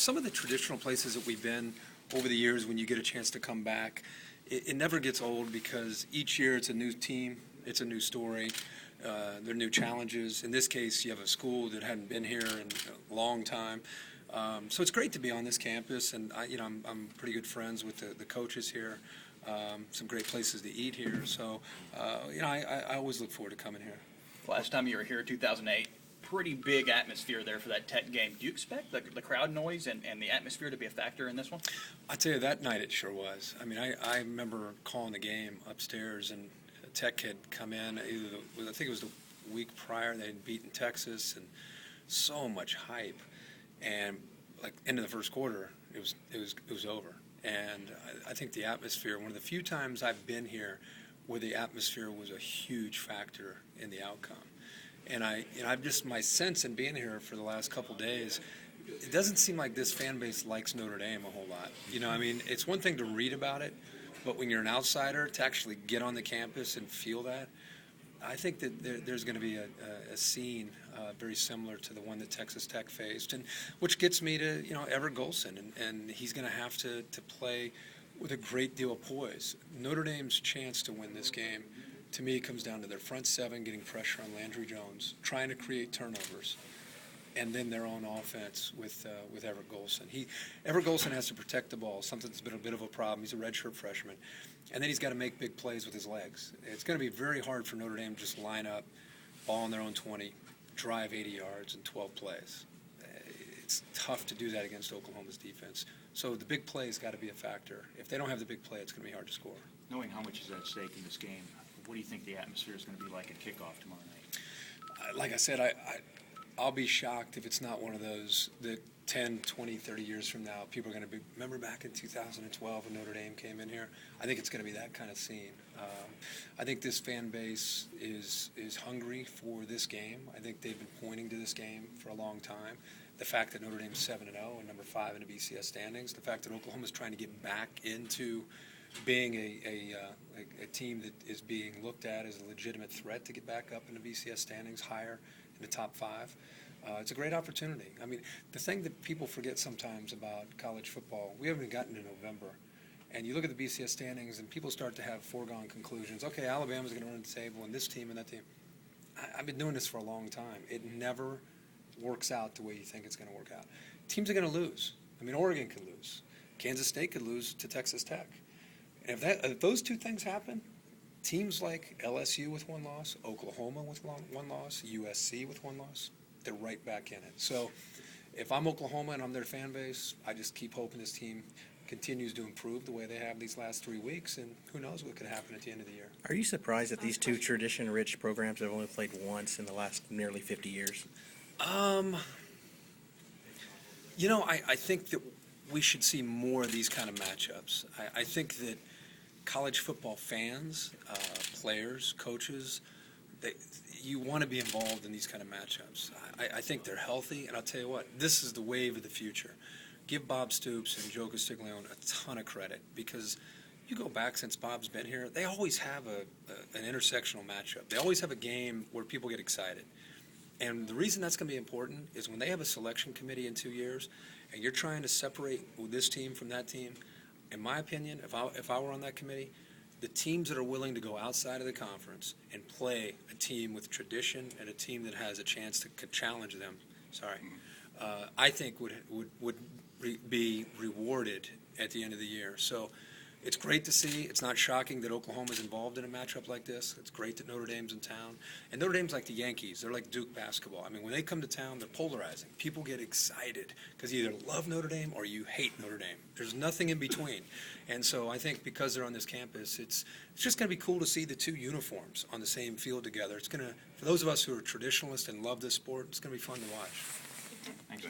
some of the traditional places that we've been over the years, when you get a chance to come back, it never gets old because each year it's a new team, it's a new story, there are new challenges. In this case, you have a school that hadn't been here in a long time. So it's great to be on this campus, and I'm pretty good friends with the coaches here. Some great places to eat here. So I always look forward to coming here. Last time you were here, 2008, pretty big atmosphere there for that Tech game. Do you expect the crowd noise and the atmosphere to be a factor in this one? I tell you, that night it sure was. I mean, I remember calling the game upstairs, and Tech had come in. I think it was the week prior. They had beaten Texas, and so much hype. And like end of the first quarter, it was over. And I think the atmosphere, one of the few times I've been here where the atmosphere was a huge factor in the outcome. And I've just, my sense in being here for the last couple days, it doesn't seem like this fan base likes Notre Dame a whole lot. I mean, it's one thing to read about it, but when you're an outsider, to actually get on the campus and feel that, I think that there's going to be a scene very similar to the one that Texas Tech faced, and which gets me to Everett Golson, and he's going to have to play with a great deal of poise. Notre Dame's chance to win this game, to me, comes down to their front seven getting pressure on Landry Jones, trying to create turnovers, and then their own offense with Everett Golson. Everett Golson has to protect the ball, something that's been a bit of a problem. He's a redshirt freshman. And then he's got to make big plays with his legs. It's going to be very hard for Notre Dame to just line up, ball on their own 20, drive 80 yards in 12 plays. It's tough to do that against Oklahoma's defense. So the big play has got to be a factor. If they don't have the big play, it's going to be hard to score. Knowing how much is at stake in this game, what do you think the atmosphere is going to be like at kickoff tomorrow night? Like I said, I'll be shocked if it's not one of those that 10, 20, 30 years from now, people are going to be, remember back in 2012 when Notre Dame came in here? I think it's going to be that kind of scene. I think this fan base is hungry for this game. I think they've been pointing to this game for a long time. The fact that Notre Dame's 7-0 and number 5 in the BCS standings, the fact that Oklahoma's trying to get back into being a team that is being looked at as a legitimate threat to get back up in the BCS standings, higher in the top 5. It's a great opportunity. I mean, the thing that people forget sometimes about college football, we haven't gotten to November, and you look at the BCS standings and people start to have foregone conclusions. Okay, Alabama's going to run the table, and this team and that team. I've been doing this for a long time. It never works out the way you think it's going to work out. Teams are going to lose. I mean, Oregon could lose. Kansas State could lose to Texas Tech. And if those two things happen, teams like LSU with 1 loss, Oklahoma with 1 loss, USC with 1 loss, they're right back in it. So if I'm Oklahoma and I'm their fan base, I just keep hoping this team continues to improve the way they have these last 3 weeks, and who knows what could happen at the end of the year. Are you surprised that these two tradition-rich programs have only played once in the last nearly 50 years? I think that we should see more of these kind of matchups. I think that college football fans, players, coaches, you want to be involved in these kind of matchups. I think they're healthy, and I'll tell you what, this is the wave of the future. Give Bob Stoops and Joe Castiglione a ton of credit, because you go back since Bob's been here, they always have an intersectional matchup. They always have a game where people get excited. And the reason that's going to be important is when they have a selection committee in 2 years, and you're trying to separate this team from that team, in my opinion, if I were on that committee, the teams that are willing to go outside of the conference and play a team with tradition and a team that has a chance to challenge them, I think would be rewarded at the end of the year. So it's great to see. It's not shocking that Oklahoma's involved in a matchup like this. It's great that Notre Dame's in town. And Notre Dame's like the Yankees. They're like Duke basketball. I mean, when they come to town, they're polarizing. People get excited because you either love Notre Dame or you hate Notre Dame. There's nothing in between. And so I think because they're on this campus, it's just going to be cool to see the two uniforms on the same field together. It's going to, for those of us who are traditionalists and love this sport, it's going to be fun to watch. Thanks.